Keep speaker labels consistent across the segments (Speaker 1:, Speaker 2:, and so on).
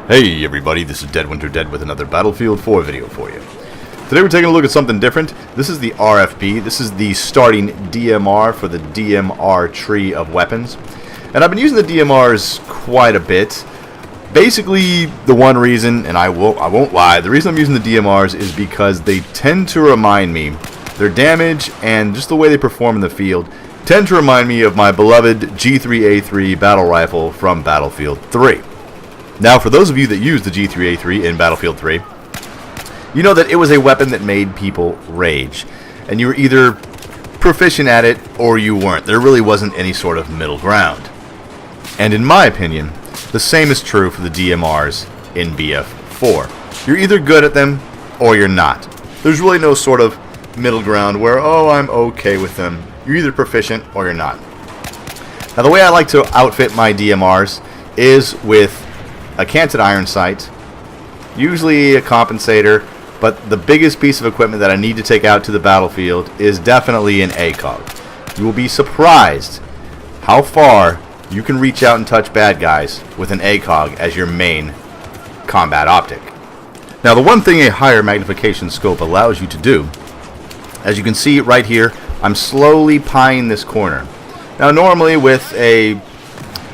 Speaker 1: Hey everybody, this is Dead Winter Dead with another Battlefield 4 video for you. Today we're taking a look at something different. This is the RFB. This is the starting DMR for the DMR tree of weapons. And I've been using the DMRs quite a bit. Basically, the one reason, and I won't lie, the reason I'm using the DMRs is because they tend to remind me, their damage and just the way they perform in the field, tend to remind me of my beloved G3A3 battle rifle from Battlefield 3. Now, for those of you that used the G3A3 in Battlefield 3, you know that it was a weapon that made people rage. And you were either proficient at it or you weren't. There really wasn't any sort of middle ground. And in my opinion, the same is true for the DMRs in BF4. You're either good at them or you're not. There's really no sort of middle ground where, oh, I'm okay with them. You're either proficient or you're not. Now, the way I like to outfit my DMRs is with a canted iron sight, usually a compensator, but the biggest piece of equipment that I need to take out to the battlefield is definitely an ACOG. You will be surprised how far you can reach out and touch bad guys with an ACOG as your main combat optic. Now, the one thing a higher magnification scope allows you to do, as you can see right here, I'm slowly pieing this corner. Now, normally with a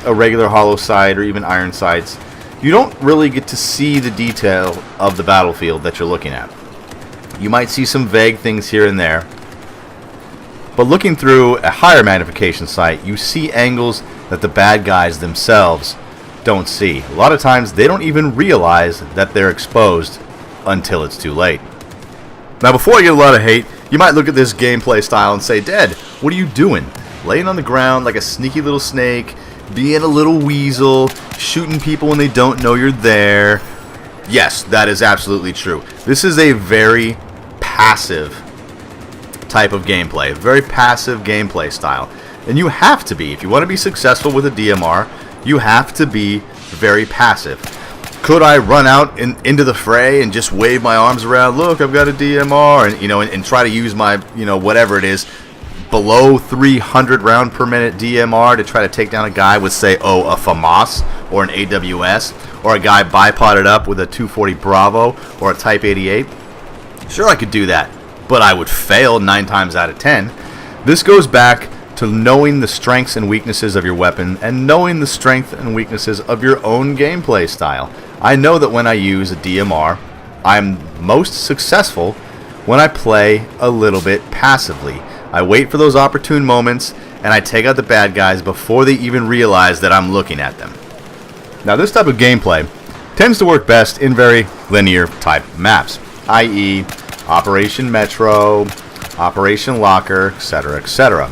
Speaker 1: regular hollow sight or even iron sights, you don't really get to see the detail of the battlefield that you're looking at. You might see some vague things here and there, but looking through a higher magnification sight, you see angles that the bad guys themselves don't see. A lot of times they don't even realize that they're exposed until it's too late. Now, before I get a lot of hate, you might look at this gameplay style and say, Dead, what are you doing? Laying on the ground like a sneaky little snake, being a little weasel, shooting people when they don't know you're there. Yes, that is absolutely true. This is a very passive type of gameplay, a very passive gameplay style. And you have to be. If you want to be successful with a DMR, you have to be very passive. Could I run out into the fray and just wave my arms around, look, I've got a DMR, and try to use my, whatever it is, below 300 round per minute DMR to try to take down a guy with, say, a FAMAS or an AWS, or a guy bipoded up with a 240 Bravo or a Type 88? Sure, I could do that, but I would fail 9 times out of 10. This goes back to knowing the strengths and weaknesses of your weapon and knowing the strengths and weaknesses of your own gameplay style. I know that when I use a DMR, I'm most successful when I play a little bit passively. I wait for those opportune moments, and I take out the bad guys before they even realize that I'm looking at them. Now, this type of gameplay tends to work best in very linear type maps, i.e. Operation Metro, Operation Locker, etc., etc.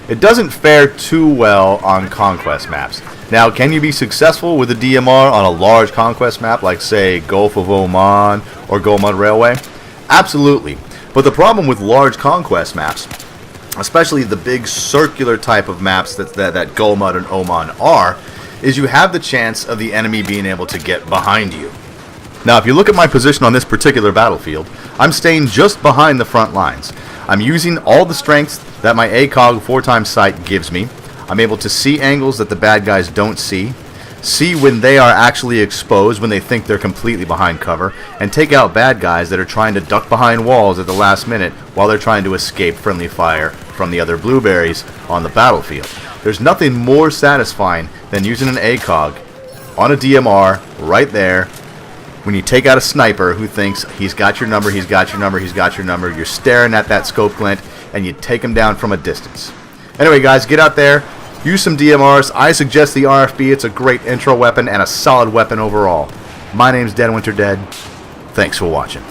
Speaker 1: It doesn't fare too well on conquest maps. Now, can you be successful with a DMR on a large conquest map like, say, Gulf of Oman or Golmud Railway? Absolutely. But the problem with large conquest maps, especially the big circular type of maps that Golmud and Oman are, is you have the chance of the enemy being able to get behind you. Now, if you look at my position on this particular battlefield, I'm staying just behind the front lines. I'm using all the strengths that my ACOG 4x sight gives me. I'm able to see angles that the bad guys don't see when they are actually exposed, when they think they're completely behind cover, and take out bad guys that are trying to duck behind walls at the last minute while they're trying to escape friendly fire from the other blueberries on the battlefield. There's nothing more satisfying than using an ACOG on a DMR right there when you take out a sniper who thinks he's got your number, he's got your number, he's got your number. You're staring at that scope glint, and you take him down from a distance. Anyway, guys, get out there. Use some DMRs. I suggest the RFB. It's a great intro weapon and a solid weapon overall. My name's Dead Winter Dead. Thanks for watching.